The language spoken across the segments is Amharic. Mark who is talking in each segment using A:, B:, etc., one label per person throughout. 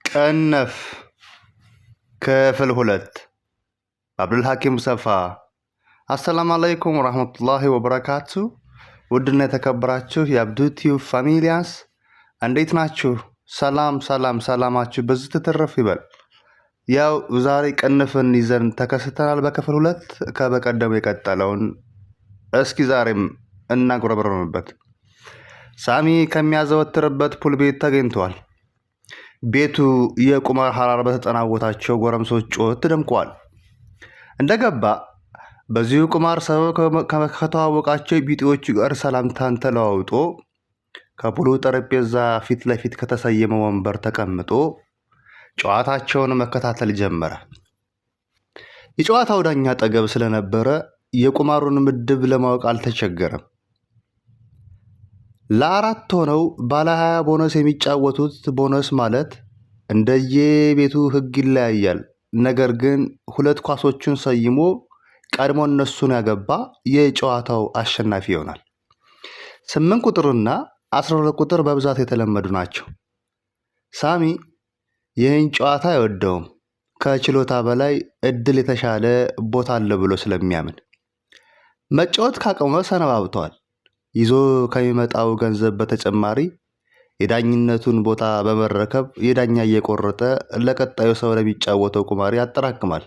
A: ቀነፍ ክፍል 2 አብዱልሐኪም ሰፋ። አሰላሙ አለይኩም ወራህመቱላሂ ወበረካቱ። ውድና የተከበራችሁ የአብዱቲዩብ ፋሚሊያንስ እንዴት ናችሁ? ሰላማችሁ ብዙ ትትረፍ ይበል። ያው ዛሬ ቀነፍን ይዘን ተከስተናል በክፍል 2 ከበቀደም የቀጠለውን እስኪ ዛሬም እናጉረብረምበት። ሳሚ ከሚያዘወትርበት ፑል ቤት ተገኝቷል። ቤቱ የቁማር ሐራር በተጠናወታቸው ጎረምሶች ጩኸት ደምቋል። እንደገባ በዚሁ ቁማር ሰበብ ከተዋወቃቸው ቢጤዎቹ ጋር ሰላምታን ተለዋውጦ ከፑሉ ጠረጴዛ ፊት ለፊት ከተሰየመ ወንበር ተቀምጦ ጨዋታቸውን መከታተል ጀመረ። የጨዋታው ዳኛ አጠገብ ስለነበረ የቁማሩን ምድብ ለማወቅ አልተቸገረም። ለአራት ሆነው ባለ 20 ቦነስ የሚጫወቱት ቦነስ ማለት እንደየቤቱ ሕግ ይለያያል። ነገር ግን 2 ኳሶችን ሰይሞ ቀድሞ እነሱን ያገባ የጨዋታው አሸናፊ ይሆናል። 8 ቁጥርና 12 ቁጥር በብዛት የተለመዱ ናቸው። ሳሚ ይህን ጨዋታ አይወደውም። ከችሎታ በላይ እድል የተሻለ ቦታ አለ ብሎ ስለሚያምን መጫወት ካቆመ ሰነባብተዋል። ይዞ ከሚመጣው ገንዘብ በተጨማሪ የዳኝነቱን ቦታ በመረከብ የዳኛ እየቆረጠ ለቀጣዩ ሰው ለሚጫወተው ቁማር ያጠራቅማል።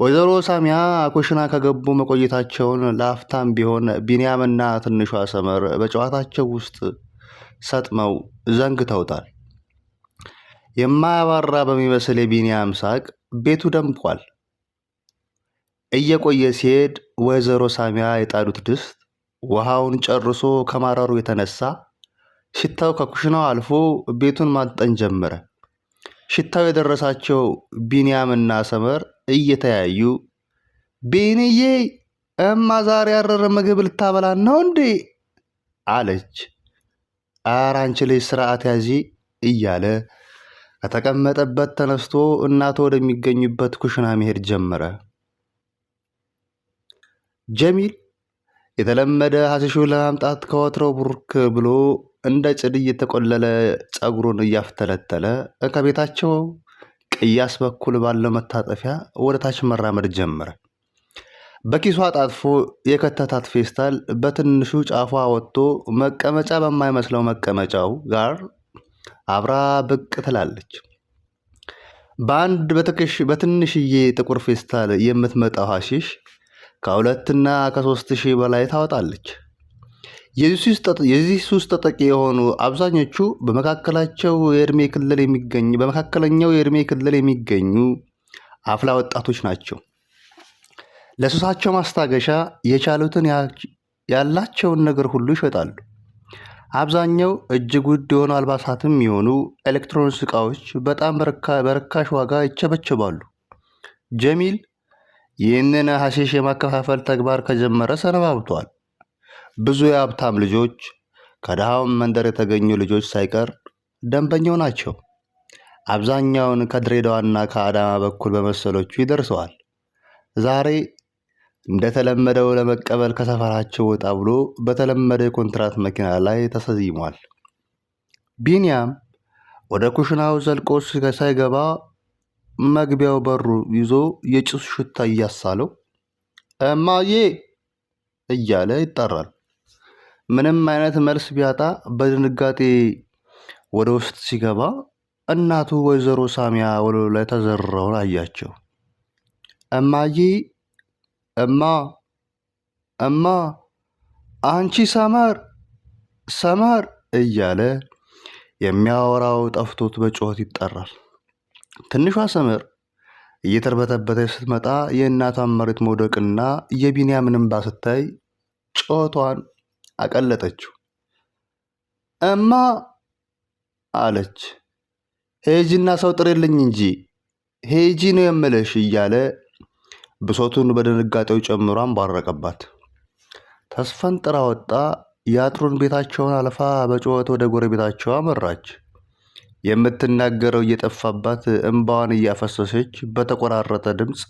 A: ወይዘሮ ሳሚያ ኩሽና ከገቡ መቆየታቸውን ለአፍታም ቢሆን ቢንያምና ትንሿ ሰመር በጨዋታቸው ውስጥ ሰጥመው ዘንግተውታል። የማያባራ በሚመስል የቢንያም ሳቅ ቤቱ ደምቋል። እየቆየ ሲሄድ ወይዘሮ ሳሚያ የጣዱት ድስት ውሃውን ጨርሶ ከማረሩ የተነሳ ሽታው ከኩሽናው አልፎ ቤቱን ማጠን ጀመረ። ሽታው የደረሳቸው ቢንያምና ሰመር እየተያዩ ቢንዬ፣ እማ ዛሬ ያረረ ምግብ ልታበላን ነው እንዴ? አለች። ኧረ አንቺ ልጅ ስርዓት ያዢ እያለ ከተቀመጠበት ተነስቶ እናቶ ወደሚገኙበት ኩሽና መሄድ ጀመረ። ጀሚል የተለመደ ሀሲሹን ለማምጣት ከወትሮው ቡርክ ብሎ እንደ ጭድ እየተቆለለ ፀጉሩን እያፍተለተለ ከቤታቸው ቅያስ በኩል ባለው መታጠፊያ ወደ ታች መራመድ ጀመረ። በኪሷ አጣጥፎ የከተታት ፌስታል በትንሹ ጫፏ ወጥቶ መቀመጫ በማይመስለው መቀመጫው ጋር አብራ ብቅ ትላለች። በአንድ በትንሽዬ ጥቁር ፌስታል የምትመጣው ሀሺሽ ከ2,000 እና ከ3,000 በላይ ታወጣለች። የዚህ ሱስ ተጠቂ የሆኑ አብዛኞቹ በመካከለኛው የእድሜ ክልል የሚገኙ አፍላ ወጣቶች ናቸው። ለሱሳቸው ማስታገሻ የቻሉትን ያላቸውን ነገር ሁሉ ይሸጣሉ። አብዛኛው እጅግ ውድ የሆኑ አልባሳትም የሆኑ ኤሌክትሮኒክስ እቃዎች በጣም በርካሽ ዋጋ ይቸበቸባሉ። ጀሚል ይህንን ሀሺሽ የማከፋፈል ተግባር ከጀመረ ሰነባብቷል። ብዙ የሀብታም ልጆች ከድሃውም መንደር የተገኙ ልጆች ሳይቀር ደንበኛው ናቸው። አብዛኛውን ከድሬዳዋና ከአዳማ በኩል በመሰሎቹ ይደርሰዋል። ዛሬ እንደተለመደው ለመቀበል ከሰፈራቸው ወጣ ብሎ በተለመደ የኮንትራት መኪና ላይ ተሰይሟል። ቢንያም ወደ ኩሽናው ዘልቆ ሳይገባ መግቢያው በሩ ይዞ የጭስ ሽታ እያሳለው እማዬ እያለ ይጠራል። ምንም አይነት መልስ ቢያጣ በድንጋጤ ወደ ውስጥ ሲገባ እናቱ ወይዘሮ ሳሚያ ወለሉ ላይ ተዘርረውን አያቸው። እማዬ፣ እማ አንቺ ሰመር እያለ የሚያወራው ጠፍቶት በጩኸት ይጠራል። ትንሿ ሰመር እየተርበተበተች ስትመጣ የእናቷን መሬት መውደቅና የቢንያምን እንባ ስታይ ጩኸቷን አቀለጠችው። እማ አለች። ሄጂና ሰው ጥሪልኝ እንጂ ሄጂ ነው የምልሽ እያለ ብሶቱን በድንጋጤው ጨምሮ አንባረቀባት። ተስፈንጥራ ወጣ። የአጥሩን ቤታቸውን አልፋ በጩኸት ወደ ጎረቤታቸው አመራች። የምትናገረው እየጠፋባት እንባዋን እያፈሰሰች በተቆራረጠ ድምፅ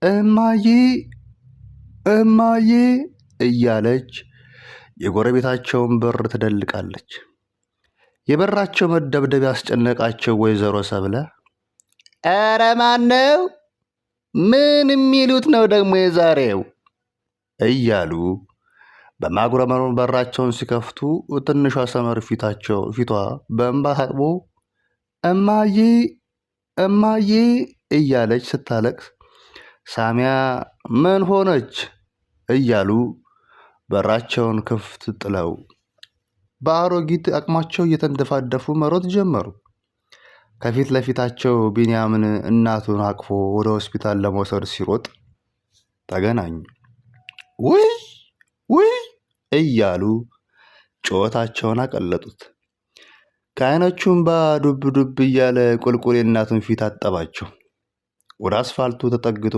A: እማዬ እያለች የጎረቤታቸውን በር ትደልቃለች። የበራቸው መደብደብ ያስጨነቃቸው ወይዘሮ ሰብለ ኧረ ማነው? ምን የሚሉት ነው ደግሞ የዛሬው? እያሉ በማጉረመረም በራቸውን ሲከፍቱ ትንሿ ሰመር ፊቷ በእንባ ታጥቦ እማዬ እማዬ እያለች ስታለቅስ ሳሚያ ምን ሆነች እያሉ በራቸውን ክፍት ጥለው በአሮጊት አቅማቸው እየተንደፋደፉ መሮጥ ጀመሩ። ከፊት ለፊታቸው ቢንያምን እናቱን አቅፎ ወደ ሆስፒታል ለመውሰድ ሲሮጥ ተገናኙ። ውይ ውይ እያሉ ጩኸታቸውን አቀለጡት። ከዓይኖቹም ዱብ ዱብ እያለ ቁልቁል የእናቱን ፊት አጠባቸው። ወደ አስፋልቱ ተጠግቶ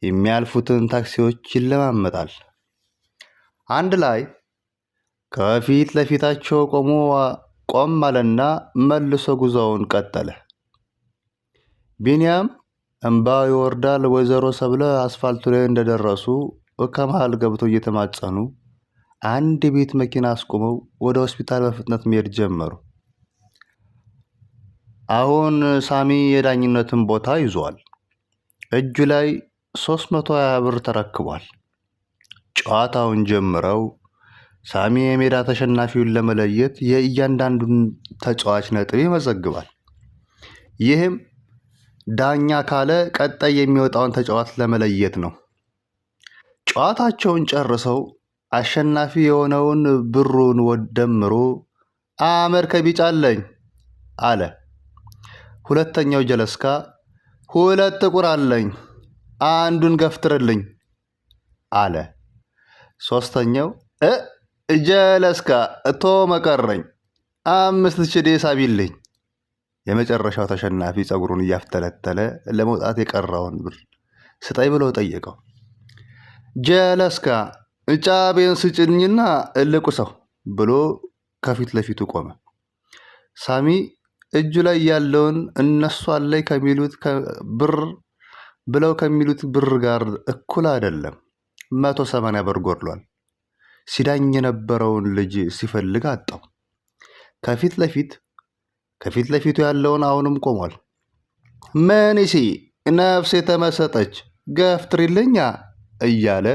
A: የሚያልፉትን ታክሲዎች ይለማመጣል። አንድ ላይ ከፊት ለፊታቸው ቆም አለና መልሶ ጉዞውን ቀጠለ። ቢንያም እንባው ይወርዳል። ወይዘሮ ሰብለ አስፋልቱ ላይ እንደደረሱ ከመሃል ገብተው እየተማጸኑ አንድ የቤት መኪና አስቆመው ወደ ሆስፒታል በፍጥነት መሄድ ጀመሩ። አሁን ሳሚ የዳኝነትን ቦታ ይዟል። እጁ ላይ 320 ብር ተረክቧል። ጨዋታውን ጀምረው ሳሚ የሜዳ ተሸናፊውን ለመለየት የእያንዳንዱን ተጫዋች ነጥብ ይመዘግባል። ይህም ዳኛ ካለ ቀጣይ የሚወጣውን ተጫዋች ለመለየት ነው። ጨዋታቸውን ጨርሰው አሸናፊ የሆነውን ብሩን ደምሮ አመር ከቢጫ አለኝ አለ። ሁለተኛው ጀለስካ 2 ጥቁር አለኝ አንዱን ገፍትርልኝ አለ። ሶስተኛው ጀለስካ እቶ መቀረኝ 5 ችዴ ሳቢልኝ። የመጨረሻው ተሸናፊ ፀጉሩን እያፍተለተለ ለመውጣት የቀረውን ብር ስጠኝ ብሎ ጠየቀው። ጀለስካ ጫቤን ስጭኝና እልቁ ሰው ብሎ ከፊት ለፊቱ ቆመ። ሳሚ እጁ ላይ ያለውን እነሱ አለኝ ከሚሉት ብር ብለው ከሚሉት ብር ጋር እኩል አይደለም። 180 ብር ጎድሏል። ሲዳኝ የነበረውን ልጅ ሲፈልግ አጣው። ከፊት ለፊቱ ያለውን አሁንም ቆሟል። ምንሲ ነፍሴ ተመሰጠች ገፍትሪልኛ እያለ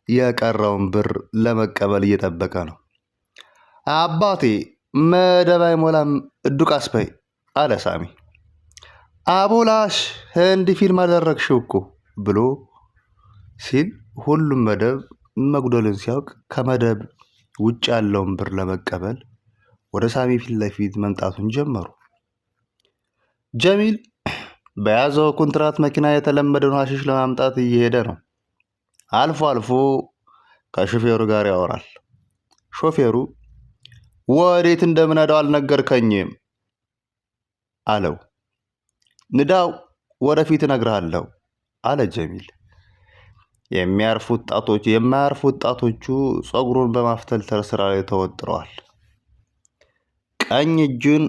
A: የቀረውን ብር ለመቀበል እየጠበቀ ነው። አባቴ መደብ አይሞላም ዱቅ አስበይ አለ ሳሚ። አቦላሽ ህንድ ፊልም አደረግሽው እኮ ብሎ ሲል ሁሉም መደብ መጉደልን ሲያውቅ ከመደብ ውጭ ያለውን ብር ለመቀበል ወደ ሳሚ ፊት ለፊት መምጣቱን ጀመሩ። ጀሚል በያዘው ኮንትራት መኪና የተለመደውን ሐሺሽ ለማምጣት እየሄደ ነው። አልፎ አልፎ ከሾፌሩ ጋር ያወራል። ሾፌሩ ወዴት እንደምነዳው አልነገርከኝም አለው። ንዳው ወደፊት እነግርሃለሁ አለ ጀሚል። የማያርፉት ጣቶቹ ፀጉሩን በማፍተልተል ስራ ላይ ተወጥረዋል። ቀኝ እጁን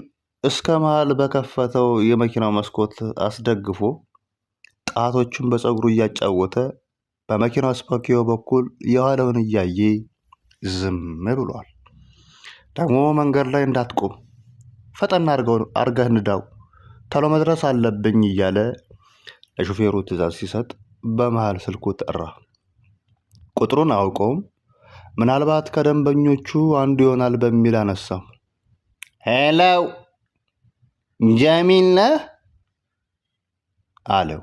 A: እስከ መሃል በከፈተው የመኪናው መስኮት አስደግፎ ጣቶቹን በፀጉሩ እያጫወተ በመኪናው ስፖኪዮ በኩል የኋላውን እያየ ዝም ብሏል። ደግሞ መንገድ ላይ እንዳትቆም ፈጠን አርገህ ንዳው ቶሎ መድረስ አለብኝ እያለ ለሾፌሩ ትዕዛዝ ሲሰጥ በመሃል ስልኩ ጠራ። ቁጥሩን አውቀውም ምናልባት ከደንበኞቹ አንዱ ይሆናል በሚል አነሳው። ሄሎ ጀሚል ነህ አለው።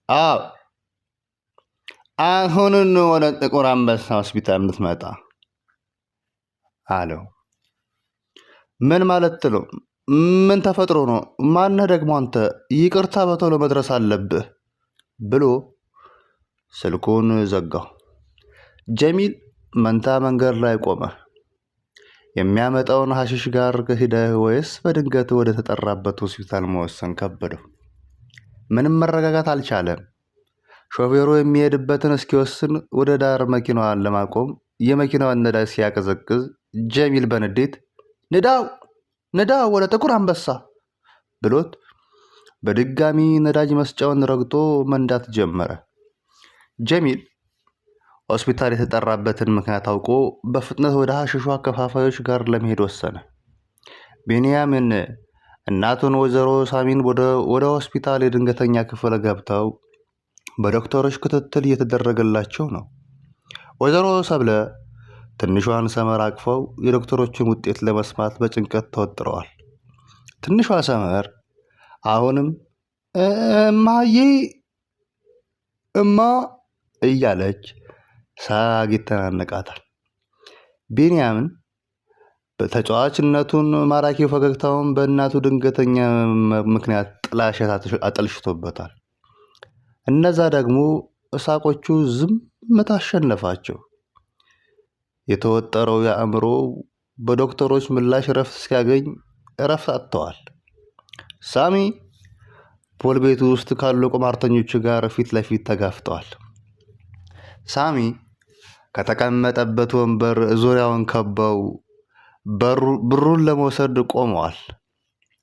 A: አዎ አሁኑን ወደ ጥቁር አንበሳ ሆስፒታል እንድትመጣ አለው። ምን ማለት ነው? ምን ተፈጥሮ ነው? ማነህ ደግሞ አንተ? ይቅርታ በቶሎ መድረስ አለብህ ብሎ ስልኩን ዘጋው። ጀሚል መንታ መንገድ ላይ ቆመ። የሚያመጣውን ሐሺሽ ጋር ሂደህ ወይስ በድንገት ወደ ተጠራበት ሆስፒታል መወሰን ከበደው። ምንም መረጋጋት አልቻለም። ሾፌሩ የሚሄድበትን እስኪወስን ወደ ዳር መኪናዋን ለማቆም የመኪናዋን ነዳጅ ሲያቀዘቅዝ ጀሚል በንዴት ንዳው ወደ ጥቁር አንበሳ ብሎት በድጋሚ ነዳጅ መስጫውን ረግጦ መንዳት ጀመረ። ጀሚል ሆስፒታል የተጠራበትን ምክንያት አውቆ በፍጥነት ወደ ሐሺሹ አከፋፋዮች ጋር ለመሄድ ወሰነ። ቢንያምን እናቱን ወይዘሮ ሳሚን ወደ ሆስፒታል የድንገተኛ ክፍል ገብተው በዶክተሮች ክትትል እየተደረገላቸው ነው። ወይዘሮ ሰብለ ትንሿን ሰመር አቅፈው የዶክተሮችን ውጤት ለመስማት በጭንቀት ተወጥረዋል። ትንሿ ሰመር አሁንም እማዬ እማ እያለች ሳግ ይተናነቃታል። ቢንያምን በተጫዋችነቱን ማራኪ ፈገግታውን በእናቱ ድንገተኛ ምክንያት ጥላሸት አጠልሽቶበታል። እነዛ ደግሞ እሳቆቹ ዝምታ አሸነፋቸው። የተወጠረው የአእምሮ በዶክተሮች ምላሽ እረፍት እስኪያገኝ እረፍት አጥተዋል። ሳሚ ፖል ቤቱ ውስጥ ካሉ ቁማርተኞች ጋር ፊት ለፊት ተጋፍጠዋል። ሳሚ ከተቀመጠበት ወንበር ዙሪያውን ከበው ብሩን ለመውሰድ ቆመዋል።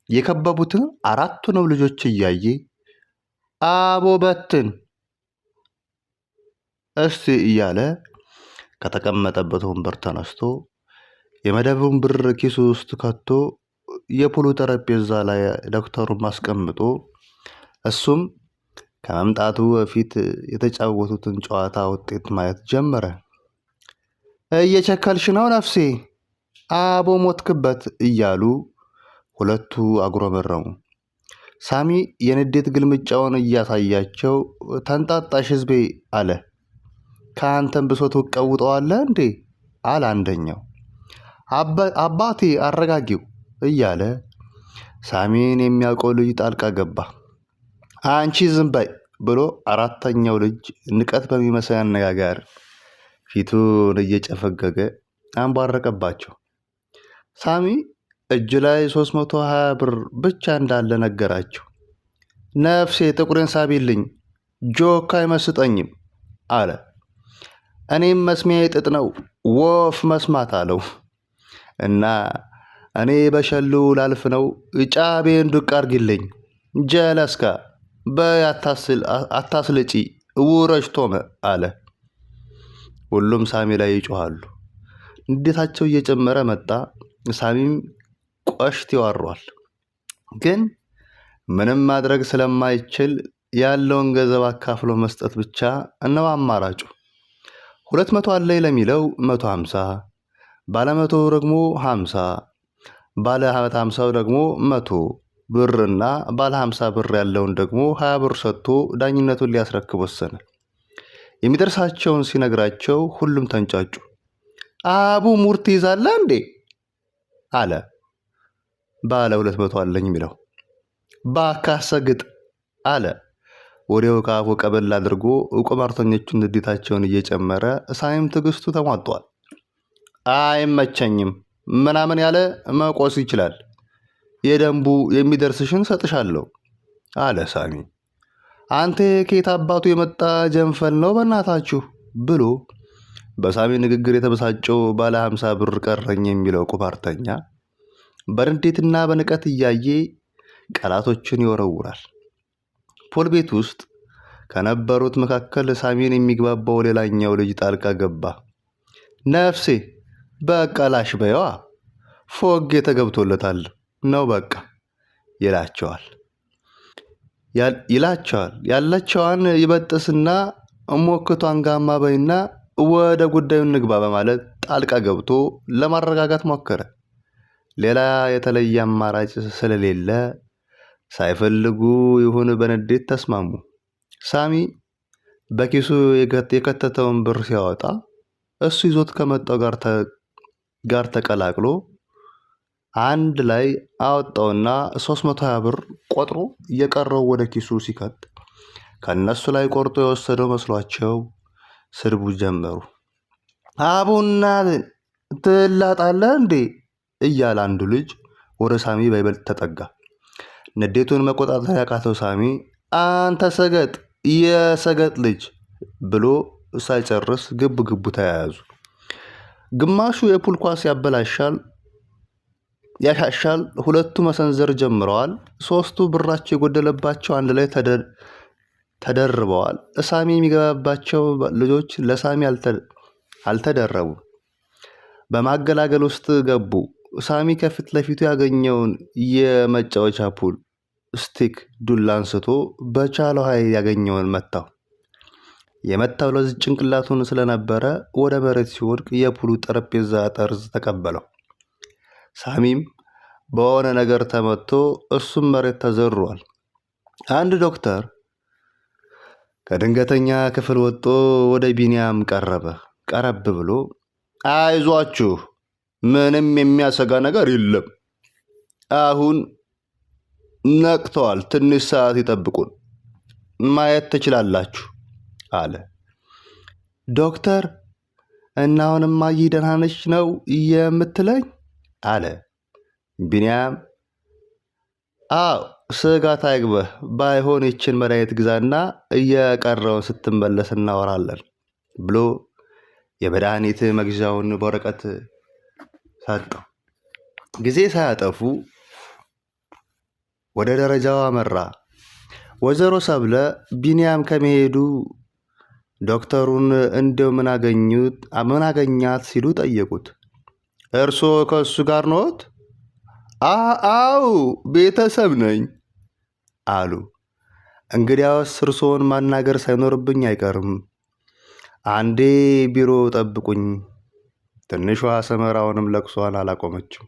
A: የከበቡትን አራቱንም ልጆች እያየ አቦ በትን እስቲ እያለ ከተቀመጠበት ወንበር ተነስቶ የመደቡን ብር ኪሱ ውስጥ ከቶ የፑሉ ጠረጴዛ ላይ ዶክተሩን አስቀምጦ እሱም ከመምጣቱ በፊት የተጫወቱትን ጨዋታ ውጤት ማየት ጀመረ። እየቸከልሽ ነው ነፍሴ፣ አቦ ሞትክበት እያሉ ሁለቱ አጉረመረሙ። ሳሚ የንዴት ግልምጫውን እያሳያቸው ተንጣጣሽ ህዝቤ አለ። ከአንተም ብሶት ትቀውጠዋለህ እንዴ አለ አንደኛው። አባቴ አረጋጊው እያለ ሳሚን የሚያውቀው ልጅ ጣልቃ ገባ። አንቺ ዝም በይ ብሎ አራተኛው ልጅ ንቀት በሚመስል አነጋገር ፊቱን እየጨፈገገ አንቧረቀባቸው። ሳሚ እጅ ላይ 320 ብር ብቻ እንዳለ ነገራቸው። ነፍሴ ጥቁሬን ሳቢልኝ ጆካ አይመስጠኝም አለ። እኔም መስሚያ ጥጥ ነው ወፍ መስማት አለው እና እኔ በሸሉ ላልፍ ነው ጫቤን ዱቅ አርግልኝ ጀለስካ በይ አታስልጪ ውረጅ ቶመ አለ። ሁሉም ሳሚ ላይ ይጮኻሉ። ንዴታቸው እየጨመረ መጣ። ሳሚም ቆሽት ይዋሯል። ግን ምንም ማድረግ ስለማይችል ያለውን ገንዘብ አካፍሎ መስጠት ብቻ ነው አማራጩ። 200 አለኝ ለሚለው 150፣ ባለ 100 ደግሞ 50፣ ባለ 50 ደግሞ 100 ብርና ባለ 50 ብር ያለውን ደግሞ 20 ብር ሰጥቶ ዳኝነቱን ሊያስረክብ ወሰነ። የሚደርሳቸውን ሲነግራቸው ሁሉም ተንጫጩ። አቡ ሙርት ይዛለህ እንዴ አለ ባለ 200 አለኝ የሚለው። ባካሰግጥ አለ ወዲያው ከአፉ ቀበል አድርጎ ቁማርተኞቹን ንዴታቸውን እየጨመረ ሳሚም ትዕግስቱ ተሟጧል። አይመቸኝም ምናምን ያለ መቆስ ይችላል፣ የደንቡ የሚደርስሽን ሰጥሻለሁ አለ ሳሚ። አንተ ከየት አባቱ የመጣ ጀንፈል ነው በእናታችሁ ብሎ በሳሚ ንግግር የተበሳጨው ባለ 50 ብር ቀረኝ የሚለው ቁማርተኛ በንዴትና በንቀት እያየ ቃላቶችን ይወረውራል። ፖል ቤት ውስጥ ከነበሩት መካከል ሳሚን የሚግባባው ሌላኛው ልጅ ጣልቃ ገባ። ነፍሴ በቃ ላሽ በይዋ ፎግ የተገብቶለታል ነው በቃ ይላቸዋል። ያለችዋን ይበጥስና ሞክቷን ጋማ በይና ወደ ጉዳዩ እንግባ በማለት ጣልቃ ገብቶ ለማረጋጋት ሞከረ። ሌላ የተለየ አማራጭ ስለሌለ ሳይፈልጉ ይሁን በንዴት ተስማሙ። ሳሚ በኪሱ የከተተውን ብር ሲያወጣ እሱ ይዞት ከመጣው ጋር ተቀላቅሎ አንድ ላይ አወጣውና 320 ብር ቆጥሮ እየቀረው ወደ ኪሱ ሲከት ከነሱ ላይ ቆርጦ የወሰደው መስሏቸው ስድቡ ጀመሩ። አቡና ትላጣለህ እንዴ እያለ አንዱ ልጅ ወደ ሳሚ በይበልጥ ተጠጋ። ንዴቱን መቆጣጠር ያቃተው ሳሚ አንተ ሰገጥ የሰገጥ ልጅ ብሎ ሳይጨርስ ግብ ተያያዙ። ግማሹ የፑል ኳስ ያሻሻል፣ ሁለቱ መሰንዘር ጀምረዋል። ሶስቱ ብራቸው የጎደለባቸው አንድ ላይ ተደርበዋል። ሳሚ የሚገባባቸው ልጆች ለሳሚ አልተደረቡም። በማገላገል ውስጥ ገቡ። ሳሚ ከፊት ለፊቱ ያገኘውን የመጫወቻ ፑል ስቲክ ዱላ አንስቶ በቻለው ኃይል ያገኘውን መታው። የመታው ለዚህ ጭንቅላቱን ስለነበረ ወደ መሬት ሲወድቅ የፑሉ ጠረጴዛ ጠርዝ ተቀበለው። ሳሚም በሆነ ነገር ተመቶ እሱም መሬት ተዘሯል። አንድ ዶክተር ከድንገተኛ ክፍል ወጥቶ ወደ ቢንያም ቀረብ ብሎ አይዟችሁ፣ ምንም የሚያሰጋ ነገር የለም፣ አሁን ነቅተዋል፣ ትንሽ ሰዓት ይጠብቁን፣ ማየት ትችላላችሁ አለ። ዶክተር እና አሁን እማዬ ደህና ነች ነው የምትለኝ? አለ ቢንያም። አዎ ስጋት አይግባህ፣ ባይሆን ይችን መድኃኒት ግዛና እየቀረውን ስትመለስ እናወራለን ብሎ የመድኃኒት መግዣውን በወረቀት ሰጠው። ጊዜ ሳያጠፉ ወደ ደረጃው አመራ። ወይዘሮ ሰብለ ቢንያም ከመሄዱ ዶክተሩን እንደው ምን አገኛት ሲሉ ጠየቁት። እርስዎ ከእሱ ጋር ነዎት? አዎ ቤተሰብ ነኝ አሉ። እንግዲያውስ እርስዎን ማናገር ሳይኖርብኝ አይቀርም። አንዴ ቢሮ ጠብቁኝ። ትንሿ ሰመራውንም ለቅሷን አላቆመችም።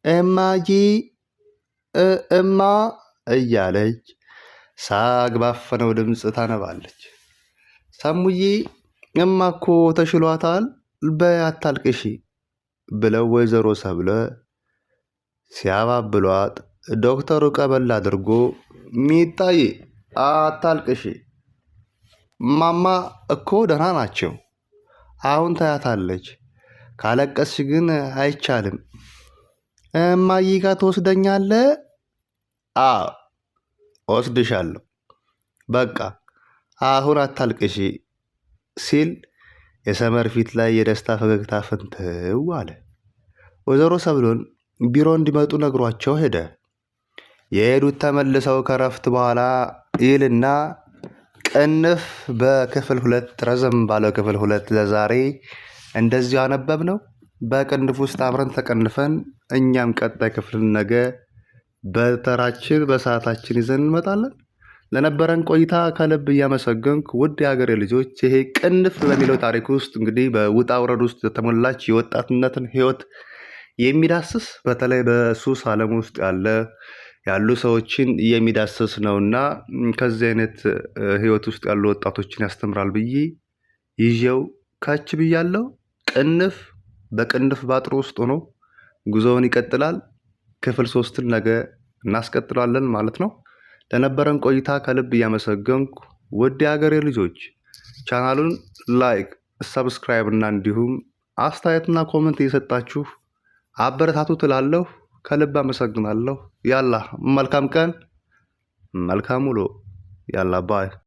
A: እማዬ እማ እያለች ሳግ ባፈነው ድምፅ ታነባለች። ሰሙዬ እማ እኮ ተሽሏታል፣ በይ አታልቅሺ ብለው ወይዘሮ ሰብለ ሲያባብሏት ዶክተሩ ቀበል አድርጎ ሚጣዬ አታልቅሺ፣ ማማ እኮ ደህና ናቸው፣ አሁን ታያታለች፣ ካለቀስሽ ግን አይቻልም። እማዬ ጋር ትወስደኛለህ? አዎ ወስድሻለሁ፣ በቃ አሁን አታልቅሺ ሲል የሰመር ፊት ላይ የደስታ ፈገግታ ፍንትው አለ። ወይዘሮ ሰብሎን ቢሮ እንዲመጡ ነግሯቸው ሄደ። የሄዱት ተመልሰው ከረፍት በኋላ ይልና ቅንፍ በክፍል 2 ረዘም ባለው ክፍል 2 ለዛሬ እንደዚሁ አነበብ ነው። በቅንፍ ውስጥ አብረን ተቀንፈን እኛም ቀጣይ ክፍል ነገ በተራችን በሰዓታችን ይዘን እንመጣለን። ለነበረን ቆይታ ከልብ እያመሰገንኩ ውድ የሀገሬ ልጆች፣ ይሄ ቅንፍ በሚለው ታሪክ ውስጥ እንግዲህ በውጣ ውረድ ውስጥ የተሞላች የወጣትነትን ህይወት የሚዳስስ በተለይ በሱስ ዓለም ውስጥ ያሉ ሰዎችን የሚዳስስ ነውና ከዚህ አይነት ህይወት ውስጥ ያሉ ወጣቶችን ያስተምራል ብዬ ይዤው ካች ብያለሁ። ቅንፍ በቅንፍ ባጥሩ ውስጥ ሆኖ ጉዞውን ይቀጥላል። ክፍል 3ን ነገ እናስቀጥላለን ማለት ነው። ለነበረን ቆይታ ከልብ እያመሰገንኩ ውድ የሀገሬ ልጆች ቻናሉን ላይክ፣ ሰብስክራይብ እና እንዲሁም አስተያየትና ኮመንት እየሰጣችሁ አበረታቱ ትላለሁ። ከልብ አመሰግናለሁ። ያላ መልካም ቀን፣ መልካም ውሎ። ያላ ባይ